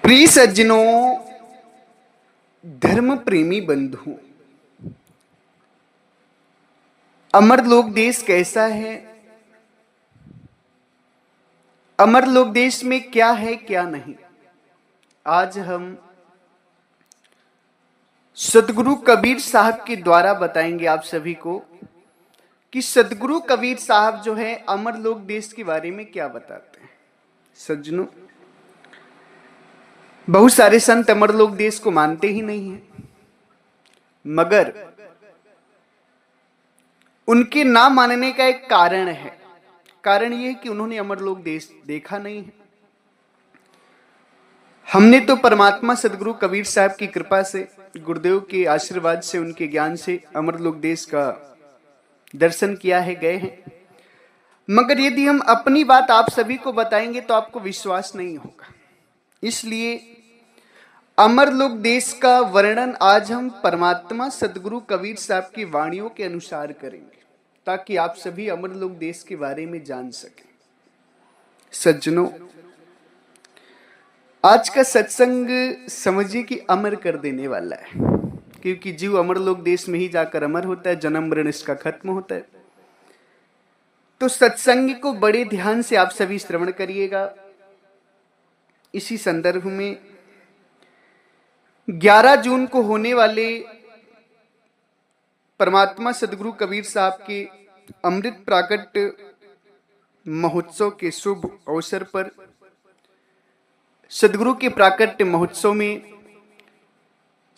प्रिय सज्जनों, धर्म प्रेमी बंधुओं, अमरलोक देश कैसा है? अमरलोक देश में क्या है क्या नहीं, आज हम सतगुरु कबीर साहब के द्वारा बताएंगे आप सभी को कि सतगुरु कबीर साहब जो है अमरलोक देश के बारे में क्या बताते हैं। सज्जनों, बहुत सारे संत अमरलोक देश को मानते ही नहीं हैं, मगर उनके ना मानने का एक कारण है। कारण यह है कि उन्होंने अमरलोक देश देखा नहीं है। हमने तो परमात्मा सदगुरु कबीर साहब की कृपा से, गुरुदेव के आशीर्वाद से, उनके ज्ञान से अमरलोक देश का दर्शन किया है, गए हैं। मगर यदि हम अपनी बात आप सभी को बताएंगे तो आपको विश्वास नहीं होगा। इसलिए अमरलोक देश का वर्णन आज हम परमात्मा सदगुरु कबीर साहब की वाणियों के अनुसार करेंगे, ताकि आप सभी अमरलोक देश के बारे में जान सकें। सज्जनों, आज का सत्संग समझिए कि अमर कर देने वाला है, क्योंकि जीव अमरलोक देश में ही जाकर अमर होता है, जन्म मरण इसका खत्म होता है। तो सत्संग को बड़े ध्यान से आप सभी श्रवण करिएगा। इसी संदर्भ में 11 जून को होने वाले परमात्मा सदगुरु कबीर साहब के अमृत प्राकट महोत्सव के शुभ अवसर पर, सदगुरु के प्राकट्य महोत्सव में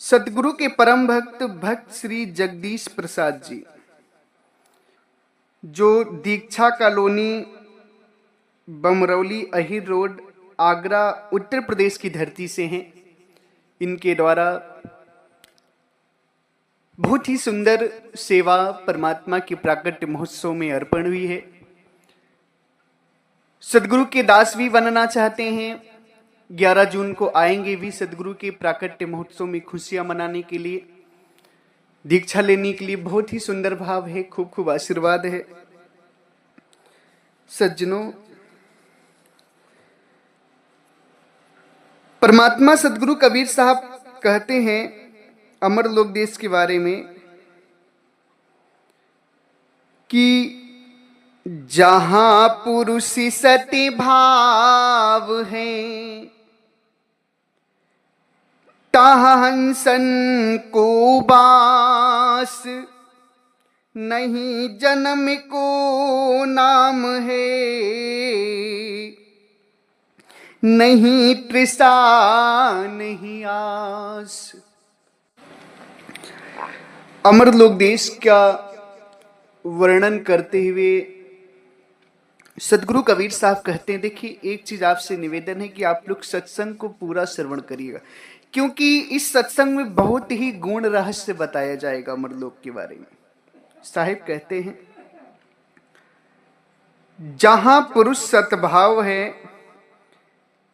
सदगुरु के परम भक्त श्री जगदीश प्रसाद जी, जो दीक्षा कॉलोनी, बमरौली, अहिर रोड, आगरा, उत्तर प्रदेश की धरती से हैं, इनके द्वारा बहुत ही सुंदर सेवा परमात्मा के प्राकट्य महोत्सव में अर्पण हुई है। सदगुरु के दास भी बनना चाहते हैं, 11 जून को आएंगे भी सदगुरु के प्राकट्य महोत्सव में खुशियां मनाने के लिए, दीक्षा लेने के लिए। बहुत ही सुंदर भाव है, खूब खूब आशीर्वाद है। सज्जनों, परमात्मा सदगुरु कबीर साहब कहते हैं अमरलोक देश के बारे में कि जहां पुरुष सती भाव है, तहाँ हंसन को बास, नहीं जन्म को नाम है, नहीं तृषा नहीं आस। अमरलोक देश का वर्णन करते हुए सदगुरु कबीर साहब कहते हैं, देखिए एक चीज आपसे निवेदन है कि आप लोग सत्संग को पूरा श्रवण करिएगा, क्योंकि इस सत्संग में बहुत ही गूढ़ रहस्य बताया जाएगा अमरलोक के बारे में। साहिब कहते हैं, जहां पुरुष सतभाव है,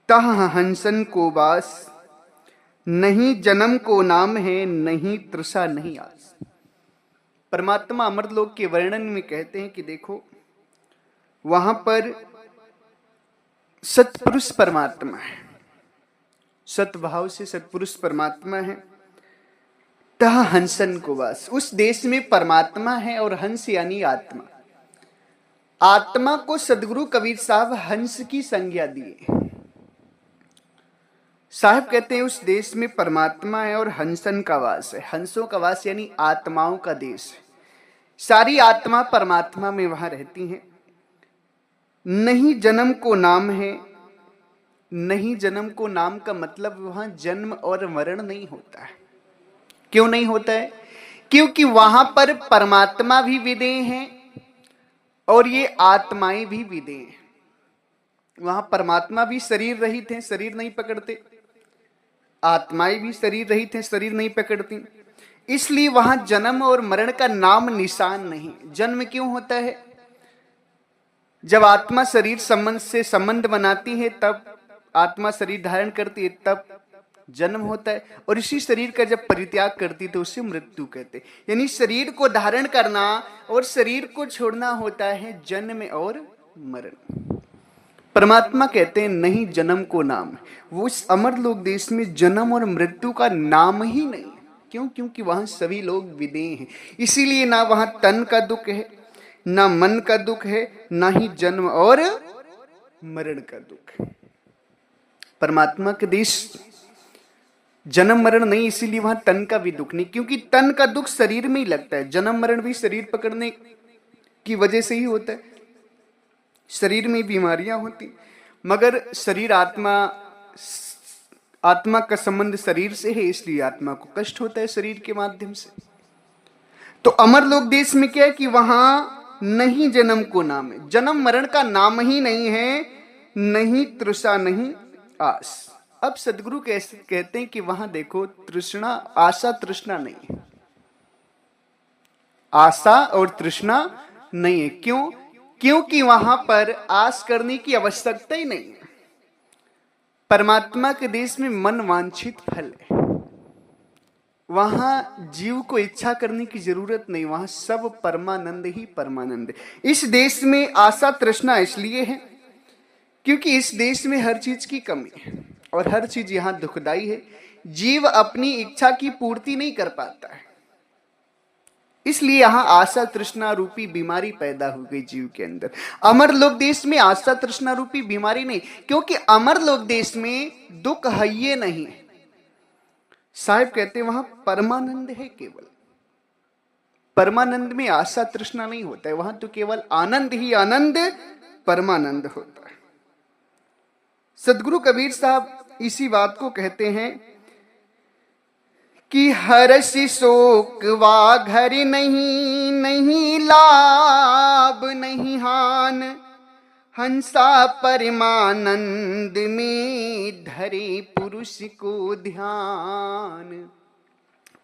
तहाँ हंसन को बास, नहीं जन्म को नाम है, नहीं तृषा नहीं आस। परमात्मा अमरलोक के वर्णन में कहते हैं कि देखो, वहां पर सतपुरुष परमात्मा है, सतभाव से सतपुरुष परमात्मा है। तहाँ हंसन को वास, उस देश में परमात्मा है और हंस यानी आत्मा। आत्मा को सदगुरु कबीर साहब हंस की संज्ञा दिए। साहब कहते हैं उस देश में परमात्मा है और हंसन का वास है। हंसों का वास यानी आत्माओं का देश है। सारी आत्मा परमात्मा में वहां रहती हैं। नहीं जन्म को नाम है, नहीं जन्म को नाम का मतलब वहां जन्म और मरण नहीं होता है। क्यों नहीं होता है? क्योंकि वहां पर परमात्मा भी विदेह हैं और ये आत्माएं भी विदेह हैं। वहां परमात्मा भी शरीर रहित हैं, शरीर नहीं पकड़ते, आत्माएं भी शरीर रहित हैं, शरीर नहीं पकड़ती। इसलिए वहां जन्म और मरण का नाम निशान नहीं। जन्म क्यों होता है? जब आत्मा शरीर संबंध से संबंध बनाती है, तब आत्मा शरीर धारण करती है, तब जन्म होता है। और इसी शरीर का जब परित्याग करती है तो उसे मृत्यु कहते। यानी शरीर को धारण करना और शरीर को छोड़ना होता है जन्म और मरण। परमात्मा कहते हैं नहीं जन्म को नाम, वो इस अमरलोक देश में जन्म और मृत्यु का नाम ही नहीं है। क्यों? क्योंकि वहां सभी लोग विदेह हैं, इसीलिए ना वहां तन का दुख है, ना मन का दुख है, ना ही जन्म और मरण का दुख है। परमात्मा के देश जन्म मरण नहीं, इसीलिए वहां तन का भी दुख नहीं, क्योंकि तन का दुख शरीर में ही लगता है। जन्म मरण भी शरीर पकड़ने की वजह से ही होता है, शरीर में बीमारियां होती, मगर शरीर आत्मा का संबंध शरीर से है, इसलिए आत्मा को कष्ट होता है शरीर के माध्यम से। तो अमरलोक देश में क्या है कि वहां नहीं जन्म को नाम है, जन्म मरण का नाम ही नहीं है, नहीं तृषा नहीं आस। अब सदगुरु कैसे कहते हैं कि वहां देखो तृष्णा, आशा तृष्णा नहीं है, आशा और तृष्णा नहीं है। क्यों? क्योंकि वहां पर आस करने की आवश्यकता ही नहीं है। परमात्मा के देश में मन वांछित फल है, वहां जीव को इच्छा करने की जरूरत नहीं, वहां सब परमानंद ही परमानंद है। इस देश में आशा तृष्णा इसलिए है क्योंकि इस देश में हर चीज की कमी है और हर चीज यहां दुखदाई है। जीव अपनी इच्छा की पूर्ति नहीं कर पाता है, इसलिए यहां आशा तृष्णा रूपी बीमारी पैदा हो गई जीव के अंदर। अमरलोक देश में आशा तृष्णा रूपी बीमारी नहीं, क्योंकि अमरलोक देश में दुख है ये नहीं। साहिब कहते हैं वहां परमानंद है, केवल परमानंद में आशा तृष्णा नहीं होता है, वहां तो केवल आनंद ही आनंद परमानंद होता है। सदगुरु कबीर साहब इसी बात को कहते हैं कि हर्षि शोक वा घर नहीं, नहीं लाभ नहीं हान, हंसा परमानंद में धरे पुरुष को ध्यान।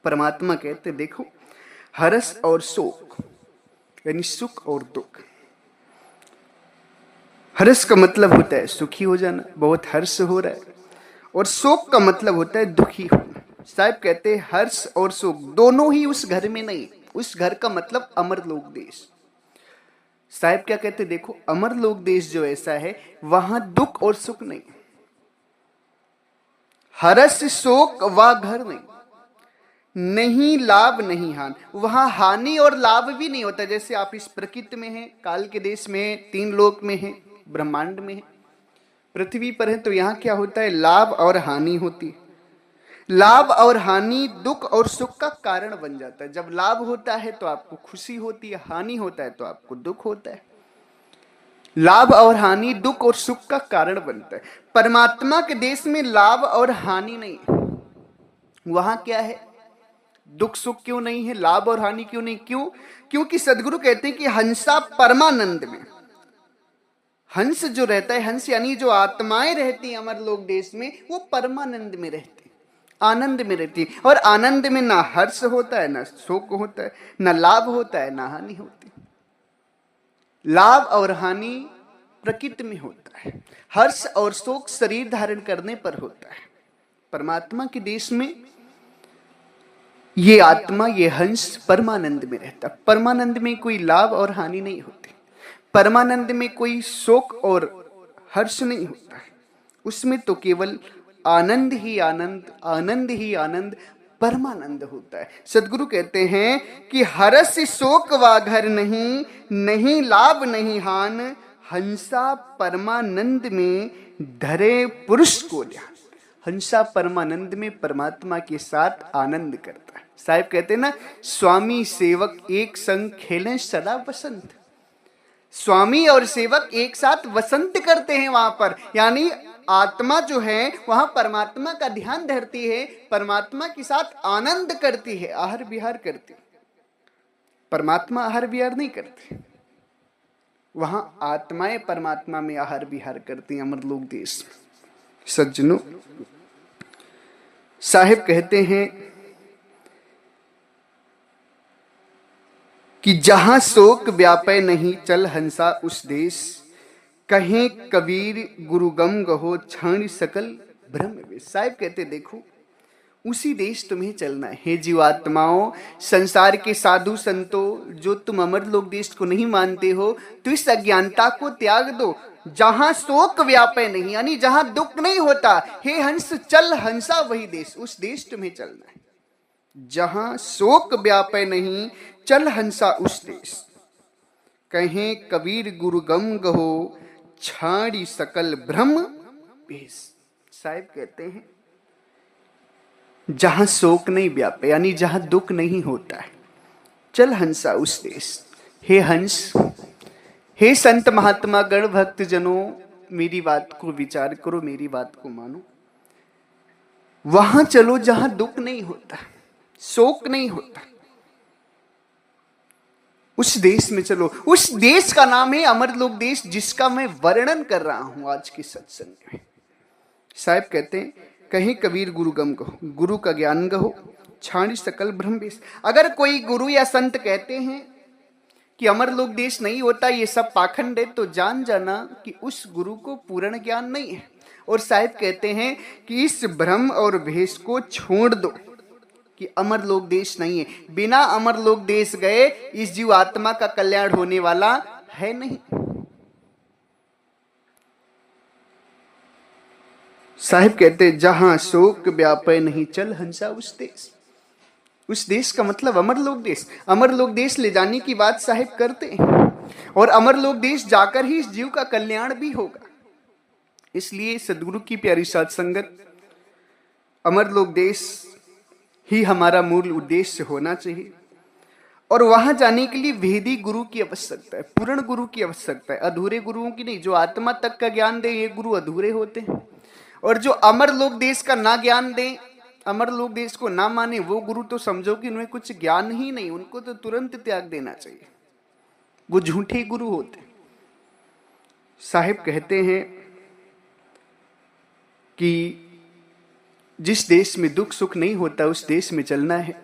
परमात्मा कहते देखो हर्ष और शोक यानी सुख और दुख। हर्ष का मतलब होता है सुखी हो जाना, बहुत हर्ष हो रहा है, और शोक का मतलब होता है दुखी होना। साहब कहते हैं हर्ष और शोक दोनों ही उस घर में नहीं, उस घर का मतलब अमरलोक देश। साहब क्या कहते देखो अमरलोक देश जो ऐसा है वहां दुख और सुख नहीं, हर्ष शोक व घर नहीं, नहीं लाभ नहीं हानि, वहां हानि और लाभ भी नहीं होता। जैसे आप इस प्रकृति में हैं, काल के देश में हैं, तीन लोक में हैं, ब्रह्मांड में हैं, पृथ्वी पर है, तो यहां क्या होता है लाभ और हानि होती है। लाभ और हानि दुख और सुख का कारण बन जाता है। जब लाभ होता है तो आपको खुशी होती है, हानि होता है तो आपको दुख होता है। लाभ और हानि दुख और सुख का कारण बनता है। परमात्मा के देश में लाभ और हानि नहीं, वहां क्या है दुख सुख क्यों नहीं है, लाभ और हानि क्यों नहीं? क्यों? क्योंकि सदगुरु कहते हैं कि हंसा परमानंद में, हंस जो रहता है, हंस यानी जो आत्माएं रहती हैं अमरलोक देश में, वो परमानंद में रहती, आनंद में रहती है। और आनंद में ना हर्ष होता है, ना शोक होता है, ना लाभ होता है, ना हानि होती। लाभ और हानि प्रकृति में होता है, हर्ष और शोक शरीर धारण करने पर होता है। परमात्मा के देश में ये आत्मा, ये हंस परमानंद में रहता, परमानंद में कोई लाभ और हानि नहीं होती, परमानंद में कोई शोक और हर्ष नहीं होता है, उसमें तो केवल आनंद ही आनंद, आनंद ही आनंद, परमानंद होता है। सदगुरु कहते हैं कि हर्ष शोक वा घर नहीं, नहीं लाभ नहीं हान, हंसा परमानंद में धरे पुरुष को ध्यान। हंसा परमानंद में परमात्मा के साथ आनंद करता है। साहिब कहते हैं ना स्वामी सेवक एक संग खेलें सदा बसंत। स्वामी और सेवक एक साथ वसंत करते हैं वहां पर, यानी आत्मा जो है वहां परमात्मा का ध्यान धरती है, परमात्मा के साथ आनंद करती है, आहार विहार करती है। परमात्मा आहार विहार नहीं करती, वहां आत्माएं परमात्मा में आहार विहार करती हैं अमरलोक देश में। सज्जनों, साहिब कहते हैं कि जहां शोक व्यापय नहीं चल हंसा उस देश, कहें कबीर गुरु गम गहो क्षण सकल भ्रम वे। साहिब कहते देखो उसी देश तुम्हें चलना है। हे जीवात्माओं, संसार के साधु संतों, जो तुम अमरलोक देश को नहीं मानते हो, तो इस अज्ञानता को त्याग दो। जहां शोक व्यापे नहीं, यानी जहां दुख नहीं होता, हे हंस चल हंसा वही देश, उस देश तुम्हें चलना है। जहां शोक व्यापे नहीं, चल हंसा उस देश। कहें कबीर गुरु गम गहो, छाड़ी सकल भ्रम बेस। साहिब कहते हैं जहां शोक नहीं व्यापे, यानी जहां दुख नहीं होता है, चल हंसा उस देश। हे हंस, हे संत महात्मा गण भक्त जनों, मेरी बात को विचार करो, मेरी बात को मानो। वहां चलो जहां दुख नहीं होता, शोक नहीं होता, उस देश में चलो। उस देश का नाम है अमरलोक देश, जिसका मैं वर्णन कर रहा हूं आज के सत्संग में। साहिब कहते हैं कहीं कबीर गुरु गम गहो, गुरु का ज्ञान गहो, छाड़ी सकल भ्रम बेस। अगर कोई गुरु या संत कहते हैं कि अमरलोक देश नहीं होता, ये सब पाखंड है, तो जान जाना कि उस गुरु को पूर्ण ज्ञान नहीं है। और साहिब कहते हैं कि इस भ्रम और भेष को छोड़ दो कि अमरलोक देश नहीं है। बिना अमरलोक देश गए इस जीव आत्मा का कल्याण होने वाला है नहीं। साहिब कहते जहां शोक व्यापे नहीं, चल हंसा उस देश। उस देश का मतलब अमरलोक देश। अमरलोक देश ले जाने की बात साहिब करते हैं, और अमरलोक देश जाकर ही इस जीव का कल्याण भी होगा। इसलिए सदगुरु की प्यारी साध संगत, अमरलोक देश ही हमारा मूल उद्देश्य होना चाहिए। और वहां जाने के लिए वेदी गुरु की आवश्यकता है, पूर्ण गुरु की आवश्यकता है, अधूरे गुरुओं की नहीं। जो आत्मा तक का ज्ञान दे, ये गुरु अधूरे होते हैं। और जो अमरलोक देश का ना ज्ञान दे, अमरलोक देश को ना माने, वो गुरु तो समझो कि उन्हें कुछ ज्ञान ही नहीं, उनको तो तुरंत त्याग देना चाहिए। वो झूठे गुरु होते। साहिब कहते हैं कि जिस देश में दुख सुख नहीं होता, उस देश में चलना है।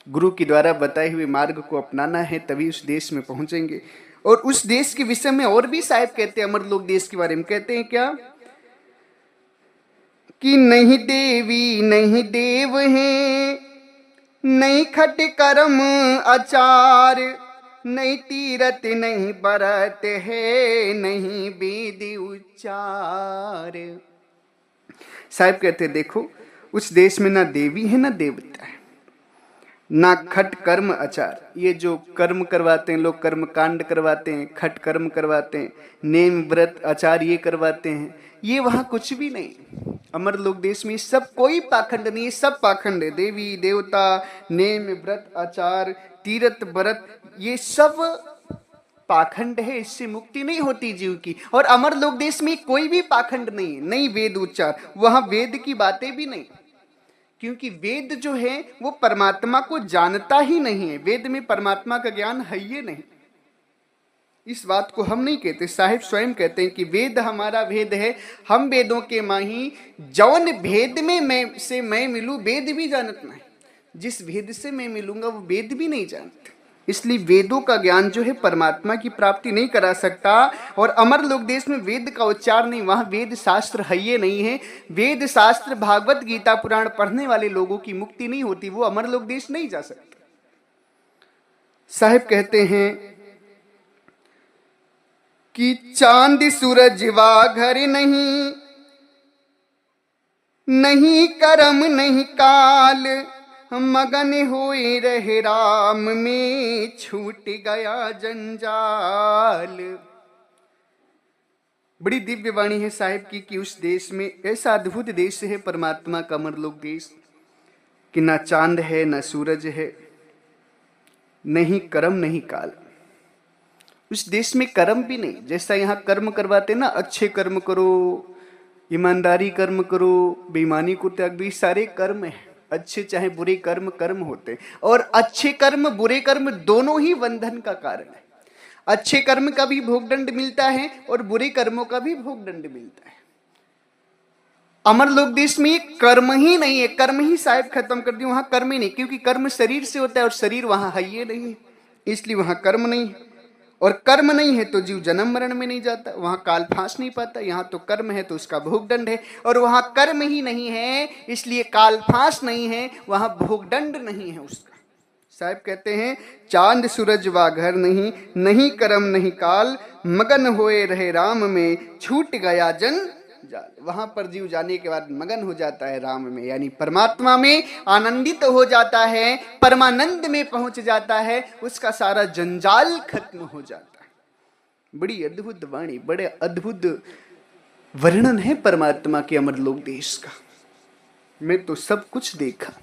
गुरु के द्वारा बताए हुए मार्ग को अपनाना है, तभी उस देश में पहुंचेंगे। और उस देश के विषय में और भी साहिब कहते हैं, अमरलोक देश के बारे में कहते हैं क्या कि नहीं देवी नहीं देव हैं, नहीं खट कर्म आचार, नहीं तीरथ नहीं बरत है, नहीं वेद उच्चार। साहिब कहते देखो, उस देश में ना देवी है ना देवता है, ना खट कर्म आचार। ये जो कर्म करवाते हैं लोग, कर्म कांड करवाते हैं, खट कर्म करवाते हैं, नेम व्रत आचार ये करवाते हैं, ये वहां कुछ भी नहीं। अमरलोक देश में सब कोई पाखंड नहीं है, सब पाखंड है। देवी देवता, नेम व्रत आचार, तीर्थ व्रत, ये सब पाखंड है। इससे मुक्ति नहीं होती जीव की। और अमरलोक देश में कोई भी पाखंड नहीं है, नहीं वेद उच्चार, वहां वेद की बातें भी नहीं, क्योंकि वेद जो है वो परमात्मा को जानता ही नहीं है। वेद में परमात्मा का ज्ञान है ही नहीं। इस बात को हम नहीं कहते, साहिब स्वयं कहते हैं कि वेद हमारा भेद है, हम वेदों के माही, जौन भेद में मैं मिलूं, वेद भी जानत नहीं। जिस भेद से मैं मिलूंगा वो वेद भी नहीं जानते। इसलिए वेदों का ज्ञान जो है परमात्मा की प्राप्ति नहीं करा सकता। और अमरलोक देश में वेद का उच्चार नहीं, वहां वेद शास्त्र है ये नहीं है। वेद शास्त्र भागवत गीता पुराण पढ़ने वाले लोगों की मुक्ति नहीं होती, वो अमरलोक देश नहीं जा सकते। साहिब कहते हैं कि चांद सूरज वाघर नहीं, नहीं करम नहीं काल, मगन होए रहे राम में, छूट गया जंजाल। बड़ी दिव्य वाणी है साहिब की कि उस देश में ऐसा अद्भुत देश है परमात्मा का अमरलोक देश, कि ना चांद है ना सूरज है, नहीं कर्म नहीं काल। उस देश में कर्म भी नहीं, जैसा यहाँ कर्म करवाते ना, अच्छे कर्म करो, ईमानदारी कर्म करो, बेईमानी को त्याग, भी सारे कर्म है। अच्छे चाहे बुरे कर्म कर्म होते हैं, और अच्छे कर्म बुरे कर्म दोनों ही बंधन का कारण है। अच्छे कर्म का भी भोगदंड मिलता है और बुरे कर्मों का भी भोगदंड मिलता है। अमरलोक देश में कर्म ही नहीं है, कर्म ही साहिब खत्म कर दिया, वहां कर्म ही नहीं, क्योंकि कर्म शरीर से होता है और शरीर वहां है ये नहीं, इसलिए वहां कर्म नहीं है। और कर्म नहीं है तो जीव जन्म मरण में नहीं जाता, वहां काल फांस नहीं पाता। यहां तो कर्म है तो उसका भोग दंड है, और वहां कर्म ही नहीं है इसलिए काल फांस नहीं है, वहां भोग दंड नहीं है उसका। साहब कहते हैं चांद सूरज वा घर नहीं, नहीं कर्म नहीं काल, मगन होए रहे राम में, छूट गया जन जाल। वहां पर जीव जाने के बाद मगन हो जाता है राम में, यानी परमात्मा में आनंदित हो जाता है, परमानंद में पहुंच जाता है, उसका सारा जंजाल खत्म हो जाता है। बड़ी अद्भुत वाणी, बड़े अद्भुत वर्णन है परमात्मा के अमरलोक देश का। मैं तो सब कुछ देखा,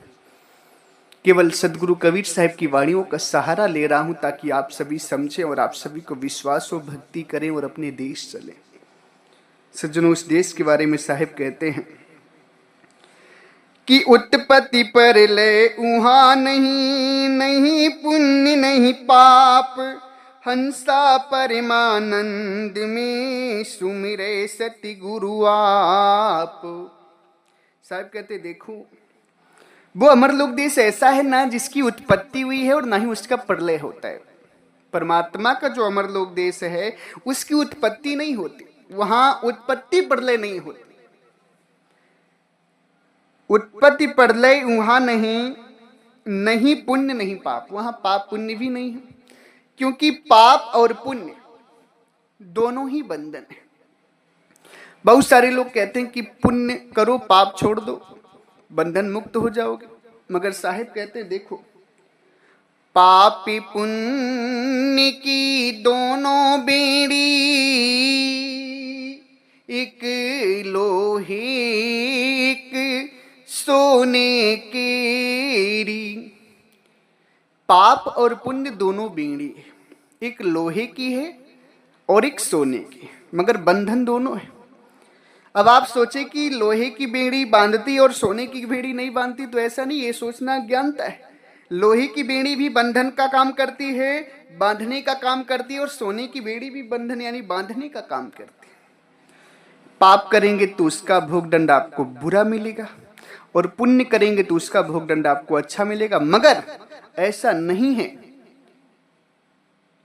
केवल सदगुरु कबीर साहब की वाणियों का सहारा ले रहा हूं ताकि आप सभी समझें और आप सभी को विश्वास हो, भक्ति करें और अपने देश चलें। सज्जनों, उस देश के बारे में साहिब कहते हैं कि उत्पत्ति पर ले उहा नहीं, नहीं पुण्य नहीं पाप, हंसा परमानंद में सुमिरे सति गुरु आप। साहिब कहते देखो, वो अमरलोक देश ऐसा है ना जिसकी उत्पत्ति हुई है और ना ही उसका प्रलय होता है। परमात्मा का जो अमरलोक देश है उसकी उत्पत्ति नहीं होती, वहां उत्पत्ति प्रलय नहीं होती। उत्पत्ति प्रलय वहां नहीं, नहीं पुण्य नहीं पाप, वहां पाप पुण्य भी नहीं है, क्योंकि पाप और पुण्य दोनों ही बंधन है। बहुत सारे लोग कहते हैं कि पुण्य करो पाप छोड़ दो बंधन मुक्त हो जाओगे, मगर साहिब कहते हैं देखो, पापी पुण्य की दोनों बेड़ी, एक लोहे एक सोने केरी। पाप और पुण्य दोनों बेड़ी है, एक लोहे की है और एक सोने की, मगर बंधन दोनों है। अब आप सोचे कि लोहे की बेड़ी बांधती और सोने की बेड़ी नहीं बांधती, तो ऐसा नहीं, ये सोचना अज्ञानता है। लोहे की बेड़ी भी बंधन का काम करती है, बांधने का काम करती है, और सोने की बेड़ी भी बंधन यानी बांधने का काम करती है। पाप करेंगे तो उसका भोग दंड आपको बुरा मिलेगा, और पुण्य करेंगे तो उसका भोग दंड आपको अच्छा मिलेगा। मगर ऐसा नहीं है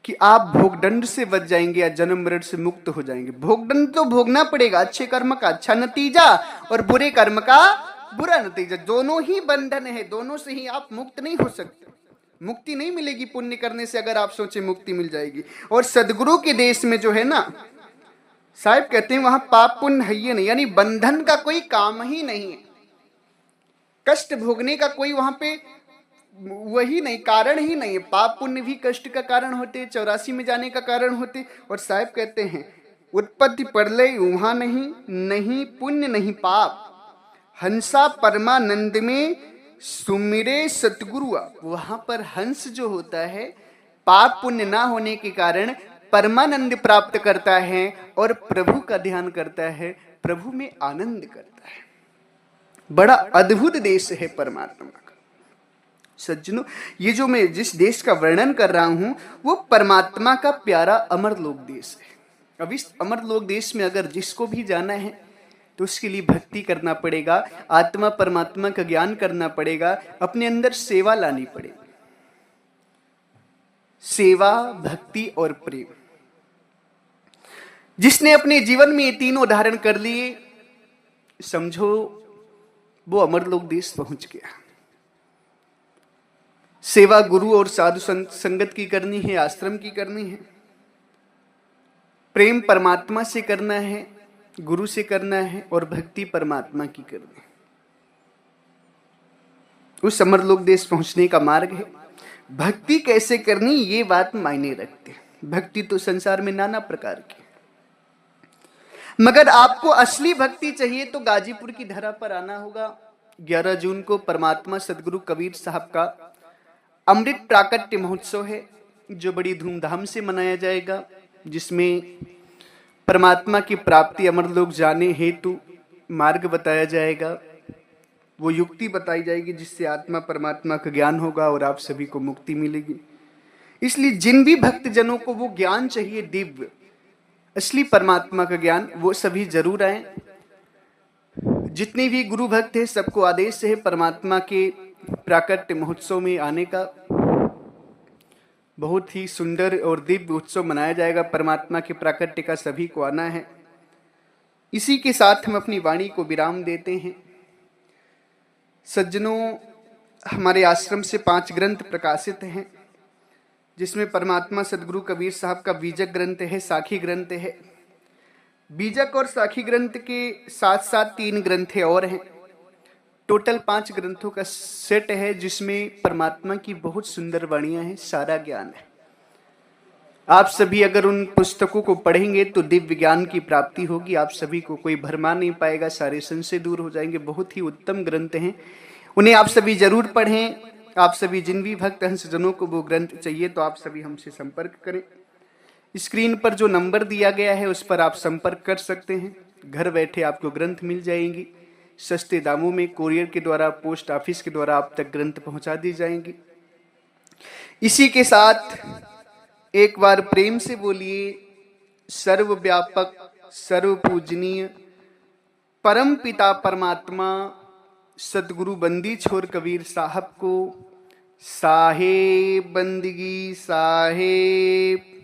कि आप भोगदंड से बच जाएंगे या जन्म मरण से मुक्त हो जाएंगे। भोगदंड तो भोगना पड़ेगा, अच्छे कर्म का अच्छा नतीजा और बुरे कर्म का बुरा नतीजा, दोनों ही बंधन है, दोनों से ही आप मुक्त नहीं हो सकते। मुक्ति नहीं मिलेगी पुण्य करने से, अगर आप सोचे मुक्ति मिल जाएगी। और सदगुरु के देश में जो है ना, साहिब कहते हैं वहां पाप पुण्य है ही नहीं, यानी बंधन का कोई काम ही नहीं है, कष्ट भोगने का कोई वहां पे वही नहीं, कारण ही नहीं है। पाप पुण्य भी कष्ट का कारण होते, 84 में जाने का कारण होते। और साहिब कहते हैं उत्पत्ति प्रलय वहां नहीं, नहीं पुण्य नहीं पाप, हंसा परमानंद में सुमिरे सतगुरु। वहां पर हंस जो होता है पाप पुण्य ना होने के कारण परमानंद प्राप्त करता है और प्रभु का ध्यान करता है, प्रभु में आनंद करता है। बड़ा अद्भुत देश है परमात्मा का। सज्जनों, ये जो मैं जिस देश का वर्णन कर रहा हूं वो परमात्मा का प्यारा अमरलोक देश है। अब इस अमरलोक देश में अगर जिसको भी जाना है तो उसके लिए भक्ति करना पड़ेगा, आत्मा परमात्मा का ज्ञान करना पड़ेगा, अपने अंदर सेवा लानी पड़ेगी। सेवा, भक्ति और प्रेम। जिसने अपने जीवन में ये तीनों धारण कर लिए, समझो वो अमरलोक देश पहुंच गया। सेवा गुरु और साधु संगत की करनी है, आश्रम की करनी है। प्रेम परमात्मा से करना है, गुरु से करना है, और भक्ति परमात्मा की करनी है। उस अमरलोक देश पहुंचने का मार्ग है। भक्ति कैसे करनी ये बात मायने रखते हैं। भक्ति तो संसार में नाना प्रकार की, मगर आपको असली भक्ति चाहिए तो गाजीपुर की धरा पर आना होगा। 11 जून को परमात्मा सदगुरु कबीर साहब का अमृत प्राकट्य महोत्सव है, जो बड़ी धूमधाम से मनाया जाएगा, जिसमें परमात्मा की प्राप्ति अमरलोक जाने हेतु मार्ग बताया जाएगा। वो युक्ति बताई जाएगी जिससे आत्मा परमात्मा का ज्ञान होगा और आप सभी को मुक्ति मिलेगी। इसलिए जिन भी भक्त जनों को वो ज्ञान चाहिए, दिव्य असली परमात्मा का ज्ञान, वो सभी जरूर आए। जितने भी गुरु भक्त हैं सबको आदेश है परमात्मा के प्राकट्य महोत्सव में आने का। बहुत ही सुंदर और दिव्य उत्सव मनाया जाएगा। परमात्मा के प्राकट्य का सभी को आना है। इसी के साथ हम अपनी वाणी को विराम देते हैं। सज्जनों, हमारे आश्रम से 5 ग्रंथ प्रकाशित हैं, जिसमें परमात्मा सदगुरु कबीर साहब का बीजक ग्रंथ है, साखी ग्रंथ है। बीजक और साखी ग्रंथ के साथ साथ 3 ग्रंथ और हैं। टोटल 5 ग्रंथों का सेट है, जिसमें परमात्मा की बहुत सुंदर वाणियां हैं, सारा ज्ञान है। आप सभी अगर उन पुस्तकों को पढ़ेंगे तो दिव्य ज्ञान की प्राप्ति होगी। आप सभी को कोई भरमा नहीं पाएगा, सारे संशय दूर हो जाएंगे। बहुत ही उत्तम ग्रंथ हैं, उन्हें आप सभी जरूर पढ़ें। आप सभी जिन भी भक्त हंसजनों को वो ग्रंथ चाहिए तो आप सभी हमसे संपर्क करें। स्क्रीन पर जो नंबर दिया गया है उस पर आप संपर्क कर सकते हैं। घर बैठे आपको ग्रंथ मिल जाएंगी, सस्ते दामों में कोरियर के द्वारा, पोस्ट ऑफिस के द्वारा आप तक ग्रंथ पहुंचा दी जाएंगी। इसी के साथ एक बार प्रेम से बोलिए, सर्वव्यापक सर्व पूजनीय परम पिता परमात्मा सदगुरु बंदी छोर कबीर साहब को साहेब बंदगी साहेब।